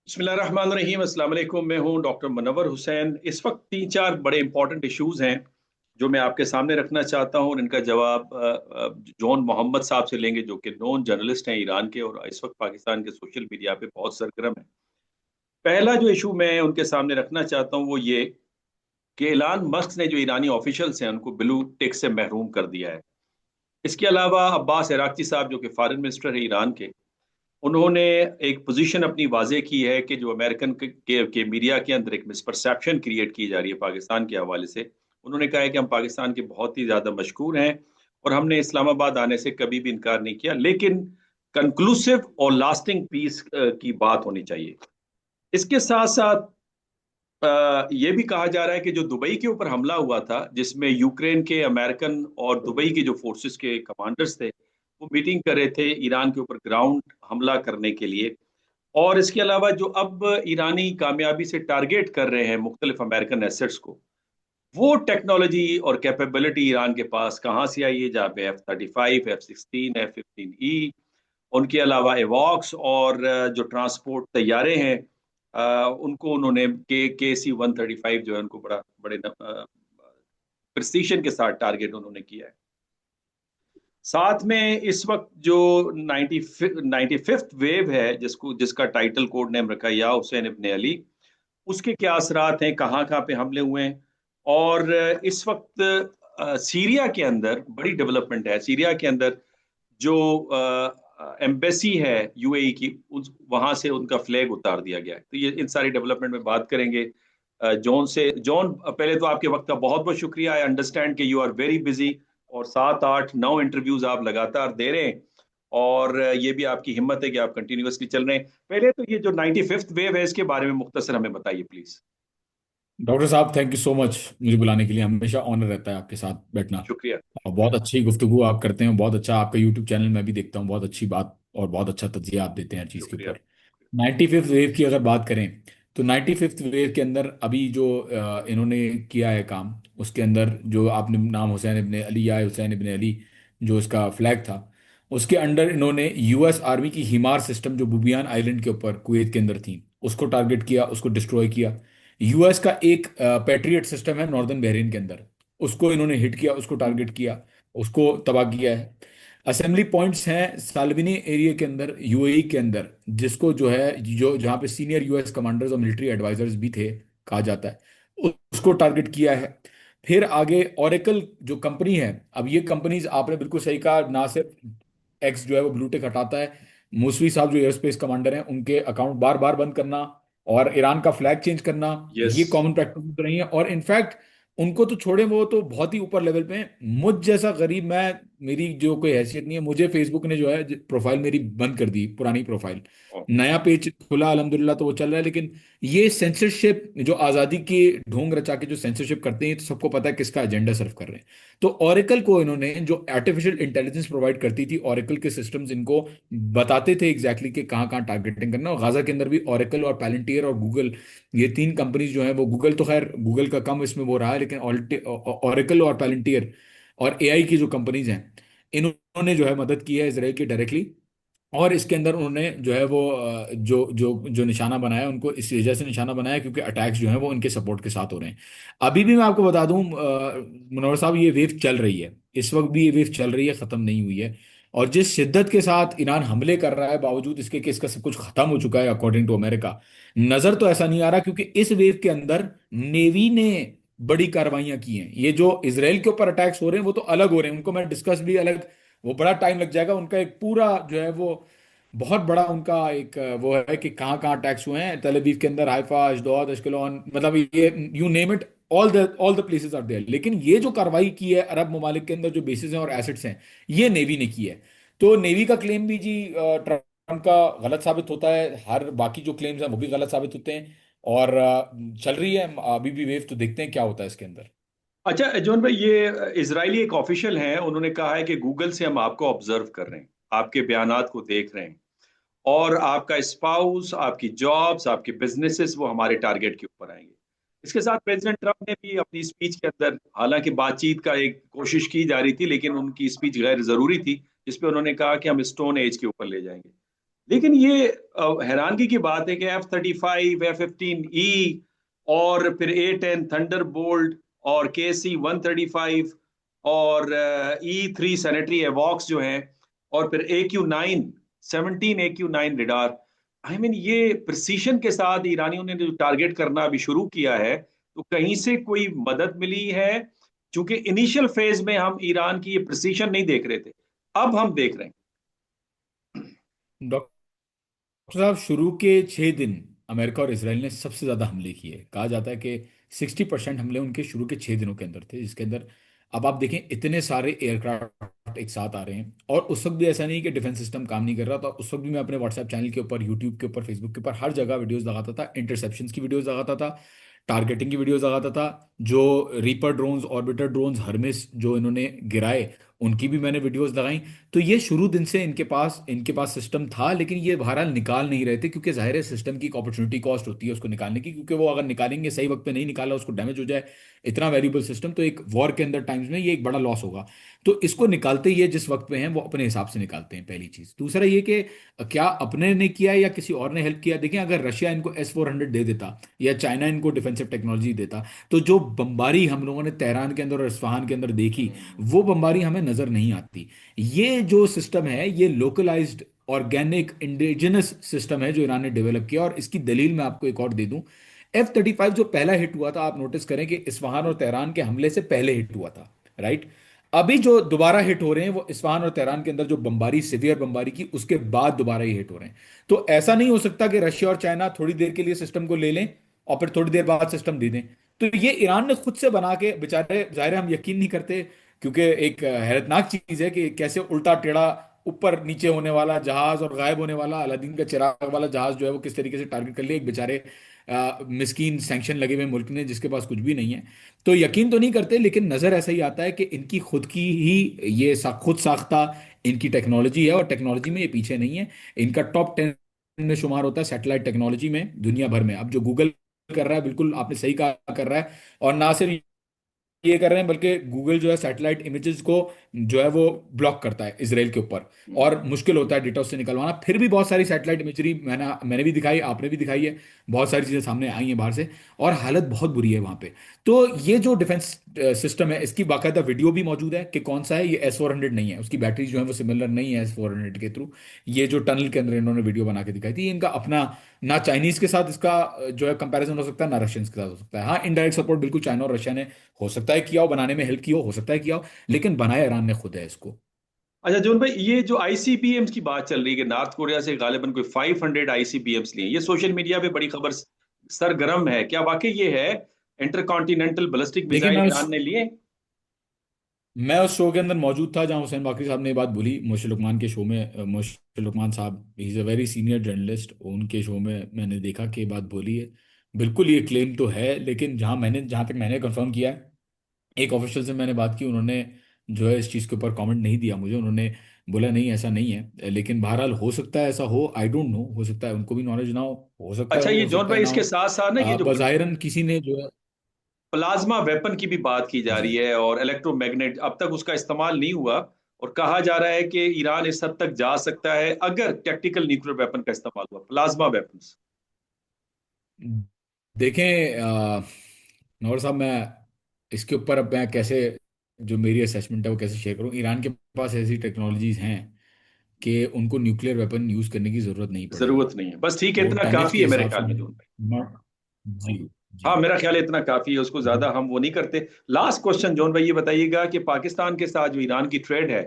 बिस्मिल्लाहिर्रहमानिर्रहीम। अस्सलाम वालेकुम। मैं हूं डॉक्टर मुनव्वर हुसैन। इस वक्त तीन चार बड़े इंपॉर्टेंट इश्यूज हैं जो मैं आपके सामने रखना चाहता हूं और इनका जवाब जॉन मोहम्मद साहब से लेंगे, जो कि नॉन जर्नलिस्ट हैं ईरान के और इस वक्त पाकिस्तान के सोशल मीडिया पे बहुत सरगर्म है। पहला जो इशू मैं उनके सामने रखना चाहता हूं वो ये कि इलान मस्क ने जो ईरानी ऑफिशियल्स हैं उनको ब्लू टिक से महरूम कर दिया है। इसके अलावा अब्बास अराक्ची साहब, जो कि फॉरेन मिनिस्टर है ईरान के, उन्होंने एक पोजीशन अपनी वाजे की है कि जो अमेरिकन के मीडिया के अंदर एक मिसपरसेप्शन क्रिएट की जा रही है पाकिस्तान के हवाले से। उन्होंने कहा है कि हम पाकिस्तान के बहुत ही ज़्यादा मशहूर हैं और हमने इस्लामाबाद आने से कभी भी इनकार नहीं किया, लेकिन कंक्लूसिव और लास्टिंग पीस की बात होनी चाहिए। इसके साथ साथ ये भी कहा जा रहा है कि जो दुबई के ऊपर हमला हुआ था, जिसमें यूक्रेन के, अमेरिकन और दुबई के जो फोर्सेस के कमांडर्स थे, वो मीटिंग कर रहे थे ईरान के ऊपर ग्राउंड हमला करने के लिए। और इसके अलावा जो अब ईरानी कामयाबी से टारगेट कर रहे हैं मुख्तलिफ अमेरिकन एसेट्स को, वो टेक्नोलॉजी और कैपेबिलिटी ईरान के पास कहाँ से आई है, जहाँ पे F-35, F-16, F-15E, उनके अलावा एवॉक्स और जो ट्रांसपोर्ट तैयारे हैं, उनको उन्होंने KC-135 जो है उनको बड़ा बड़े प्रिसीशन के साथ टारगेट उन्होंने किया है। साथ में इस वक्त जो 95th वेव है, जिसका टाइटल कोड नेम रखा है या हुसैन इब्ने अली, उसके क्या असरात हैं, कहाँ कहाँ पे हमले हुए हैं। और इस वक्त सीरिया के अंदर बड़ी डेवलपमेंट है। सीरिया के अंदर जो एम्बेसी है यूएई की, वहां से उनका फ्लैग उतार दिया गया है। तो ये इन सारी डेवलपमेंट में बात करेंगे जॉन से। जॉन, पहले तो आपके वक्त का बहुत बहुत शुक्रिया। आई अंडरस्टैंड कि यू आर वेरी बिजी और 7 8 9 इंटरव्यूज आप लगातार दे रहे हैं और ये भी आपकी हिम्मत है कि आप कंटिन्यूअसली चल रहे हैं। पहले तो ये जो 95th वेव है इसके बारे में मुख्तसर हमें बताइए प्लीज। डॉक्टर साहब, थैंक यू सो मच मुझे बुलाने के लिए। हमेशा ऑनर रहता है आपके साथ बैठना। शुक्रिया। और बहुत अच्छी गुफ्तगू आप करते हैं। बहुत अच्छा आपका यूट्यूब चैनल मैं भी देखता हूँ। बहुत अच्छी बात और बहुत अच्छा तज्जिया आप देते हैं हर चीज़ के शुक्रिया। ऊपर। 95th वेव की अगर बात करें तो 95th वेव के अंदर अभी जो इन्होंने किया है काम, उसके अंदर जो आपने नाम हुसैन इब्ने अली या हुसैन इब्ने अली जो इसका फ्लैग था, उसके अंडर इन्होंने यूएस आर्मी की हिमार सिस्टम जो बुबियान आइलैंड के ऊपर कुवैत के अंदर थी उसको टारगेट किया, उसको डिस्ट्रॉय किया। यूएस का एक पैट्रियट सिस्टम है नॉर्दर्न बहरीन के अंदर, उसको इन्होंने हिट किया, उसको टारगेट किया, उसको तबाह किया है। असेंबली पॉइंट्स हैं साल्विनी एरिया के अंदर यूएई के अंदर, जिसको जो है जो जहाँ पे सीनियर यूएस कमांडर्स और मिलिट्री एडवाइजर्स भी थे कहा जाता है, उसको टारगेट किया है। फिर आगे ओरेकल जो कंपनी है, अब ये कंपनीज आपने बिल्कुल सही कहा, ना सिर्फ एक्स जो है वो ब्लूटिक हटाता है, मूसवी साहब जो एयरस्पेस कमांडर हैं उनके अकाउंट बार बार बंद करना और ईरान का फ्लैग चेंज करना, यस। ये कॉमन प्रैक्टिस रही है। और इनफैक्ट उनको तो छोड़े, वो तो बहुत ही ऊपर लेवल पे हैं। मुझ जैसा गरीब, मैं, मेरी जो कोई हैसियत नहीं है, मुझे फेसबुक ने जो है प्रोफाइल मेरी बंद कर दी, पुरानी प्रोफाइल। नया पेज खुला अल्हम्दुलिल्लाह तो वो चल रहा है, लेकिन ये सेंसरशिप जो आज़ादी की ढोंग रचा के जो सेंसरशिप करते हैं, तो सबको पता है किसका एजेंडा सर्व कर रहे हैं। तो ओरेकल को इन्होंने, जो आर्टिफिशियल इंटेलिजेंस प्रोवाइड करती थी, ओरेकल के सिस्टम्स इनको बताते थे एग्जैक्टली कि कहाँ कहाँ टारगेटिंग करना। और गाजा के अंदर भी ओरेकल और पैलेंटियर और गूगल, ये तीन कंपनीज जो है वो, गूगल तो खैर गूगल का कम इसमें वो रहा है, लेकिन ओरेकल और पैलेंटियर और एआई की जो कंपनीज हैं, इन्होंने जो है मदद की है इसराइल की डायरेक्टली। और इसके अंदर उन्होंने जो है वो जो जो जो निशाना बनाया, उनको इस वजह से निशाना बनाया क्योंकि अटैक्स जो है वो उनके सपोर्ट के साथ हो रहे हैं। अभी भी मैं आपको बता दूं मुनव्वर साहब, ये वेव चल रही है, इस वक्त भी ये वेव चल रही है, खत्म नहीं हुई है। और जिस शिद्दत के साथ ईरान हमले कर रहा है, बावजूद इसके कि इसका सब कुछ खत्म हो चुका है अकॉर्डिंग टू अमेरिका, नजर तो ऐसा नहीं आ रहा, क्योंकि इस वेव के अंदर नेवी ने बड़ी कार्रवाइयां की हैं। ये जो इसराइल के ऊपर अटैक्स हो रहे हैं वो तो अलग हो रहे हैं, उनको मैं डिस्कस भी अलग, वो बड़ा टाइम लग जाएगा। उनका एक पूरा जो है वो बहुत बड़ा उनका एक वो है कि कहाँ कहाँ अटैक्स हुए हैं तल अवीव के अंदर, हाइफा, अशदोद, अश्कलोन, मतलब ये you name it, all the places are there. लेकिन ये जो कार्रवाई की है अरब ममालिक के अंदर, जो बेसिस हैं और एसेट्स हैं, ये नेवी ने की है। तो नेवी का क्लेम भी जी ट्रम्प का गलत साबित होता है, हर बाकी जो क्लेम्स हैं वो भी गलत साबित होते हैं। और चल रही है अभी भी वेव, तो देखते हैं क्या होता है इसके अंदर। अच्छा जॉन भाई, ये इजरायली एक ऑफिशियल हैं, उन्होंने कहा है कि गूगल से हम आपको ऑब्जर्व कर रहे हैं, आपके बयानात को देख रहे हैं और आपका स्पाउस, आपकी जॉब्स, आपके बिजनेसेस वो हमारे टारगेट के ऊपर आएंगे। इसके साथ प्रेसिडेंट ट्रंप ने भी अपनी स्पीच के अंदर, हालांकि बातचीत का एक कोशिश की जा रही थी लेकिन उनकी स्पीच गैर जरूरी थी, जिसपे उन्होंने कहा कि हम स्टोन एज के ऊपर ले जाएंगे। लेकिन ये हैरानगी की बात है कि F-35, F-15E और फिर A-10 थंडर बोल्ट और KC-135 और E-3 सैनिटरी एवॉक्स जो हैं, और फिर AQ-9, 17 AQ-9 radar. I mean ये प्रिसीशन के साथ ईरानियों ने जो टारगेट करना अभी शुरू किया है, तो कहीं से कोई मदद मिली है? क्योंकि इनिशियल फेज में हम ईरान की ये प्रिसीशन नहीं देख रहे थे, अब हम देख रहे हैं। डॉक्टर साहब, शुरू के 6 दिन अमेरिका और इसराइल ने सबसे ज्यादा हमले किए। कहा जाता है कि 60% हमले उनके शुरू के 6 दिनों के अंदर थे, जिसके अंदर अब आप देखें इतने सारे एयरक्राफ्ट एक साथ आ रहे हैं। और उस वक्त भी ऐसा नहीं कि डिफेंस सिस्टम काम नहीं कर रहा था, उस वक्त भी मैं अपने व्हाट्सएप चैनल के ऊपर, यूट्यूब के ऊपर, फेसबुक के ऊपर हर जगह वीडियोस लगाता था, इंटरसेप्शंस की वीडियोस लगाता था, टारगेटिंग की वीडियोस लगाता था। जो reaper drones, orbiter drones, Hermès जो इन्होंने गिराए, उनकी भी मैंने वीडियोस लगाई। तो ये शुरू दिन से इनके पास सिस्टम था, लेकिन ये बहरहाल निकाल नहीं रहे थे, क्योंकि जाहिर है सिस्टम की एक अपॉर्चुनिटी कॉस्ट होती है उसको निकालने की, क्योंकि वो अगर निकालेंगे, सही वक्त पे नहीं निकाला, उसको डैमेज हो जाए, इतना वैल्यूबल सिस्टम, तो एक वॉर के अंदर टाइम्स में ये एक बड़ा लॉस होगा। तो इसको निकालते ही, जिस वक्त पे हैं वो अपने हिसाब से निकालते हैं, पहली चीज। दूसरा ये कि क्या अपने ने किया या किसी और ने हेल्प किया। देखें, अगर रशिया इनको S-400 दे देता या चाइना इनको डिफेंसिव टेक्नोलॉजी देता, तो जो बमबारी हम लोगों ने तेहरान के अंदर और इस्फहान के अंदर देखी, वो बमबारी हमें नजर नहीं आती। ये जो सिस्टम है, ये लोकलाइज्ड ऑर्गेनिक इंडिजिनस सिस्टम है जो ईरान ने डेवलप किया। और इसकी दलील मैं आपको एक और दे दूं। F-35 जो पहला हिट हुआ था, आप नोटिस करें कि इस्फहान और तेहरान के हमले से पहले हिट हुआ था, राइट। अभी जो दोबारा हिट हो रहे हैं, वो इस्फहान और तेहरान के अंदर जो बमबारी, सिवियर बमबारी की, उसके बाद दोबारा ही हिट हो रहे हैं। तो ऐसा नहीं हो सकता कि रशिया और चाइना थोड़ी देर के लिए सिस्टम को ले लें और फिर थोड़ी देर बाद सिस्टम दे दें। तो ये ईरान ने खुद से बना के, बेचारे, जाहिर है हम यकीन नहीं करते, क्योंकि एक हैरतनाक चीज है कि कैसे उल्टा टेढ़ा, ऊपर नीचे होने वाला जहाज और गायब होने वाला अलादीन का चिराग वाला जहाज जो है, वो किस तरीके से टारगेट कर लिया एक बेचारे मिस्कीन सैंक्शन लगे हुए मुल्क ने, जिसके पास कुछ भी नहीं है। तो यकीन तो नहीं करते, लेकिन नजर ऐसा ही आता है कि इनकी खुद की ही ये खुद साख्ता इनकी टेक्नोलॉजी है, और टेक्नोलॉजी में ये पीछे नहीं है। इनका टॉप 10 में शुमार होता है सैटेलाइट टेक्नोलॉजी में दुनिया भर में। अब जो गूगल कर रहा है, बिल्कुल आपने सही कहा, कर रहा है। और ना सिर्फ ये कर रहे हैं, बल्कि गूगल जो है सैटेलाइट इमेजेस को जो है वो ब्लॉक करता है इसराइल के ऊपर, और मुश्किल होता है डेटा उससे निकलवाना। फिर भी बहुत सारी सैटेलाइट इमेजरी मैंने भी दिखाई, आपने भी दिखाई है, बहुत सारी चीजें सामने आई हैं बाहर से, और हालत बहुत बुरी है वहां पे। तो ये जो डिफेंस सिस्टम है, इसकी बाकायदा वीडियो भी मौजूद है कि कौन सा है ये। S-400 नहीं है, उसकी बैटरी जो है वो सिमिलर नहीं है S-400 के थ्रू। ये जो टनल के अंदर इन्होंने वीडियो बना के दिखाई थी, ये इनका अपना, ना चाइनीज के साथ इसका जो है कंपैरिजन हो सकता है, ना रशियंस के साथ हो सकता है। हाँ, इनडायरेक्ट सपोर्ट बिल्कुल चाइना और रशिया ने हो सकता है किया हो, बनाने में हेल्प की हो सकता है किया हो, लेकिन बनाया ईरान ने खुद है इसको। अच्छा जोन भाई, ये जो आईसीबीएम्स की बात चल रही है कि नॉर्थ कोरिया से गालिबन कोई 500 आईसीबीएम्स लिए, ये सोशल मीडिया पे बड़ी खबर सरगर्म है, क्या वाकई ये है? इंटरकॉन्टिनेंटल बैलिस्टिक देखिए, मिसाइल ईरान ने लिए? मैं उस शो के अंदर मौजूद था जहां हुसैन बाकरी साहब ने ये बात बोली, मोशे लुकमान के शो में। मोशे लुकमान साहब, he is a very senior journalist, उनके शो में मैंने देखा कि ये बात बोली है। बिल्कुल ये क्लेम तो है, लेकिन जहां तक मैंने कंफर्म किया है, एक ऑफिशियल से मैंने बात की, उन्होंने जो है इस चीज़ के ऊपर कमेंट नहीं दिया मुझे। उन्होंने बोला नहीं, ऐसा नहीं है, लेकिन बहरहाल हो सकता है ऐसा हो, आई डोंट नो, हो सकता है उनको भी नॉलेज ना हो सकता है अच्छा, ये हो जॉन सकता है भाई ना इसके हो। साथ साथ ना ये जो बज़ाहिरन किसी ने जो है। प्लाज्मा वेपन की भी बात की जा रही जी। है, और इलेक्ट्रोमैग्नेट, अब तक उसका इस्तेमाल नहीं हुआ, और कहा जा रहा है कि ईरान इस हद तक जा सकता है अगर टैक्टिकल न्यूक्लियर वेपन का इस्तेमाल हुआ, प्लाज्मा वेपन्स। देखें, नौर साहब, मैं इसके ऊपर अब मैं कैसे, जो मेरी असेसमेंट है वो कैसे शेयर करूं। ईरान के पास ऐसी टेक्नोलॉजीज हैं कि उनको न्यूक्लियर वेपन यूज करने की जरूरत नहीं पड़ेगी। जरूरत नहीं है, बस ठीक है, वो इतना टनेज काफी के है मेरे हिसाब से ख्याल में जॉन भाई। जी। हाँ, जी। मेरा ख्याल है इतना काफी है, उसको ज्यादा हम वो नहीं करते। लास्ट क्वेश्चन जॉन भाई, ये बताइएगा कि पाकिस्तान के साथ जो ईरान की ट्रेड है,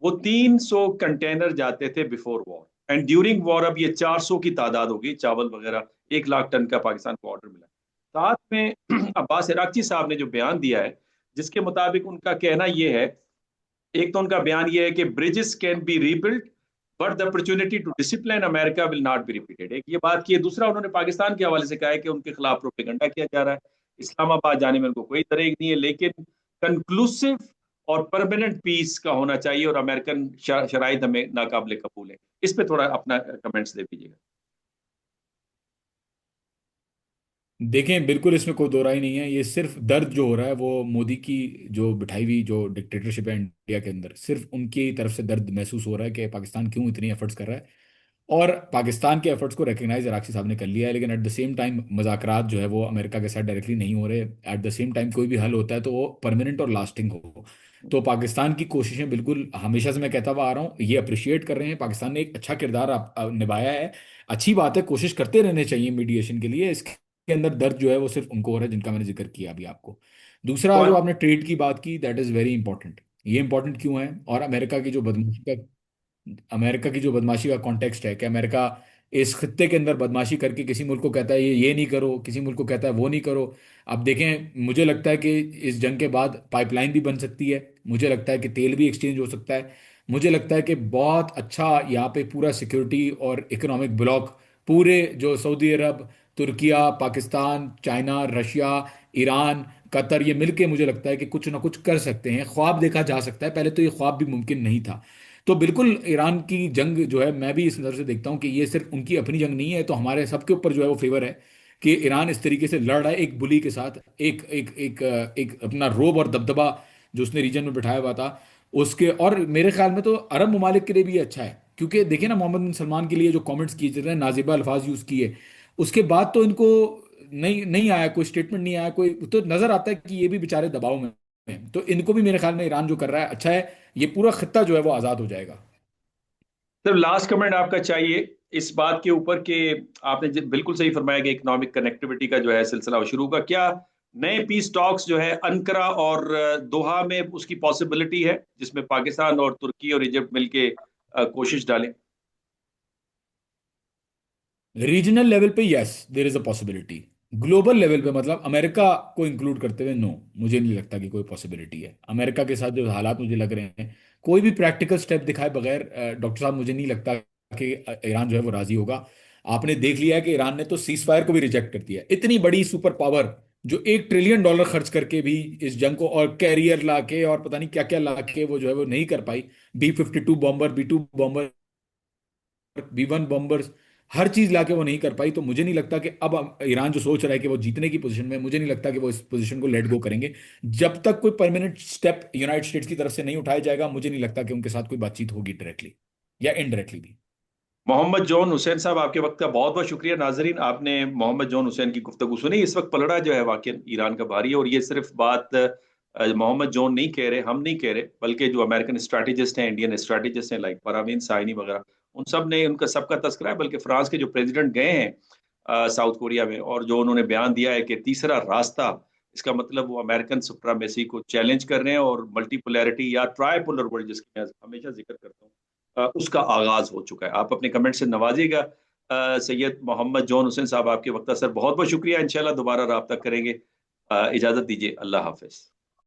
वो 300 कंटेनर जाते थे before war, and during war अब ये 400 की तादाद होगी, चावल वगैरह 1 लाख टन का पाकिस्तान को ऑर्डर मिला। साथ में अब्बास इराक्ची साहब ने जो बयान दिया है, जिसके मुताबिक उनका कहना यह है, एक तो उनका बयान यह है कि bridges can be rebuild, but the opportunity to discipline America will not be repeated. एक ये बात की है। दूसरा, उन्होंने पाकिस्तान के हवाले से कहा है कि उनके खिलाफ प्रोपेगेंडा किया जा रहा है, इस्लामाबाद जाने में उनको कोई तरह नहीं है, लेकिन कंक्लूसिव और परमानेंट पीस का होना चाहिए, और अमेरिकन शराइत हमें नाकाबिले कबूल है। इस पे थोड़ा अपना कमेंट्स दे दीजिएगा। देखें, बिल्कुल इसमें कोई दो राय नहीं है। ये सिर्फ दर्द जो हो रहा है वो मोदी की जो बिठाई हुई जो डिक्टेटरशिप है इंडिया के अंदर, सिर्फ उनकी तरफ से दर्द महसूस हो रहा है कि पाकिस्तान क्यों इतनी एफर्ट्स कर रहा है। और पाकिस्तान के एफर्ट्स को रिकग्नाइज इराक़ी साहब ने कर लिया है, लेकिन एट द सेम टाइम मुज़ाकरात जो है वो अमेरिका के साथ डायरेक्टली नहीं हो रहे। एट द सेम टाइम कोई भी हल होता है तो वो परमानेंट और लास्टिंग हो। तो पाकिस्तान की कोशिशें बिल्कुल, हमेशा से मैं कहता हुआ आ रहा हूँ, ये अप्रिशिएट कर रहे हैं। पाकिस्तान ने एक अच्छा किरदार निभाया है। अच्छी बात है, कोशिश करते रहने चाहिए मीडिएशन के लिए। इसके अंदर दर्द जो है वो सिर्फ उनको हो रहा है जिनका मैंने जिक्र किया अभी आपको। दूसरा, जो कौन? आपने ट्रेड की बात की, दैट इज़ वेरी इंपॉर्टेंट। ये इंपॉर्टेंट क्यों है? और अमेरिका की जो बदमाशी का कॉन्टेक्स्ट है कि अमेरिका इस खत्ते के अंदर बदमाशी करके किसी मुल्क को कहता है ये नहीं करो, किसी मुल्क को कहता है वो नहीं करो। अब देखें, मुझे लगता है कि इस जंग के बाद पाइपलाइन भी बन सकती है, मुझे लगता है कि तेल भी एक्सचेंज हो सकता है, मुझे लगता है कि बहुत अच्छा यहाँ पे पूरा सिक्योरिटी और इकोनॉमिक ब्लॉक, पूरे जो Saudi Arab, Turkiye, Pakistan, China, Russia, Iran, Qatar, ये मिलके मुझे लगता है कि कुछ ना कुछ कर सकते हैं। ख्वाब देखा जा सकता है, पहले तो ये ख्वाब भी मुमकिन नहीं था। तो बिल्कुल ईरान की जंग जो है, मैं भी इस नज़र से देखता हूँ कि ये सिर्फ उनकी अपनी जंग नहीं है, तो हमारे सबके ऊपर जो है वो फेवर है कि ईरान इस तरीके से लड़ रहा है एक बुली के साथ। एक एक एक एक अपना रोब और दबदबा जो उसने रीजन में बिठाया हुआ था उसके। और मेरे ख्याल में तो अरब ममालिक के लिए भी ये अच्छा है, क्योंकि देखिए ना, मोहम्मद बिन सलमान के लिए जो कमेंट्स किए जाते हैं, नाजिबा अल्फाज यूज़ किए, उसके बाद तो इनको नहीं नहीं आया, कोई स्टेटमेंट नहीं आया, कोई तो नज़र आता है कि ये भी बेचारे दबाव में हैं। तो इनको भी मेरे ख्याल में ईरान जो कर रहा है अच्छा है। ये पूरा खत्ता जो है वो आज़ाद हो जाएगा। सर लास्ट कमेंट आपका चाहिए इस बात के ऊपर कि आपने बिल्कुल सही फरमाया कि इकोनॉमिक कनेक्टिविटी का जो है सिलसिला वो शुरू होगा क्या? नए पीस टॉक्स जो है अनकरा और दोहा में उसकी पॉसिबिलिटी है जिसमें पाकिस्तान और तुर्की और इजिप्ट मिलके कोशिश डालें? रीजनल लेवल पे yes, there is a possibility. Global level पे, मतलब अमेरिका को इंक्लूड करते हुए, नो, मुझे नहीं लगता कि कोई पॉसिबिलिटी है। अमेरिका के साथ जो हालात मुझे लग रहे हैं, कोई भी प्रैक्टिकल स्टेप दिखाए बगैर डॉक्टर साहब, मुझे नहीं लगता कि ईरान जो है वो राजी होगा। आपने देख लिया है कि ईरान ने तो सीज फायर को भी रिजेक्ट कर दिया। इतनी बड़ी सुपर पावर जो $1 ट्रिलियन खर्च करके भी इस जंग को, और कैरियर लाके और पता नहीं क्या क्या लाके, वो जो है वो नहीं कर पाई। B-52 bomber, B-2 bomber, B-1 bombers, हर चीज लाके वो नहीं कर पाई। तो मुझे नहीं लगता कि अब ईरान जो सोच रहा है कि वो जीतने की पोजीशन में है, मुझे नहीं लगता कि वो इस पोजीशन को लेट गो करेंगे। जब तक कोई परमानेंट स्टेप यूनाइटेड स्टेट्स की तरफ से नहीं उठाया जाएगा, मुझे नहीं लगता कि उनके साथ कोई बातचीत होगी डायरेक्टली या इनडायरेक्टली भी। मोहम्मद जॉन हुसैन साहब, आपके वक्त का बहुत बहुत शुक्रिया। नाजरीन, आपने मोहम्मद जॉन हुसैन की गुफ्तगू सुनी। इस वक्त पलड़ा जो है वाकई ईरान का भारी है, और ये सिर्फ बात मोहम्मद जॉन नहीं कह रहे, हम नहीं कह रहे, बल्कि जो अमेरिकन स्ट्रैटेजिस्ट हैं, इंडियन स्ट्रैटेजिस्ट हैं, लाइक परवीन साइनी वगैरह, उन सब ने, उनका सबका तस्करा है। बल्कि फ्रांस के जो प्रेसिडेंट गए हैं साउथ कोरिया में, और जो उन्होंने बयान दिया है कि तीसरा रास्ता, इसका मतलब वो अमेरिकन सुप्रीमेसी को चैलेंज कर रहे हैं, और मल्टीपोलैरिटी या ट्राइपोलर वर्ल्ड जिसकी मैं हमेशा जिक्र करता हूँ, उसका आगाज हो चुका है। आप अपने कमेंट से नवाजिएगा। सैयद मोहम्मद जॉन हुसैन साहब, आपके वक्त सर बहुत बहुत शुक्रिया। इंशाल्लाह दोबारा रब्ता करेंगे। इजाजत दीजिए, अल्लाह हाफिज।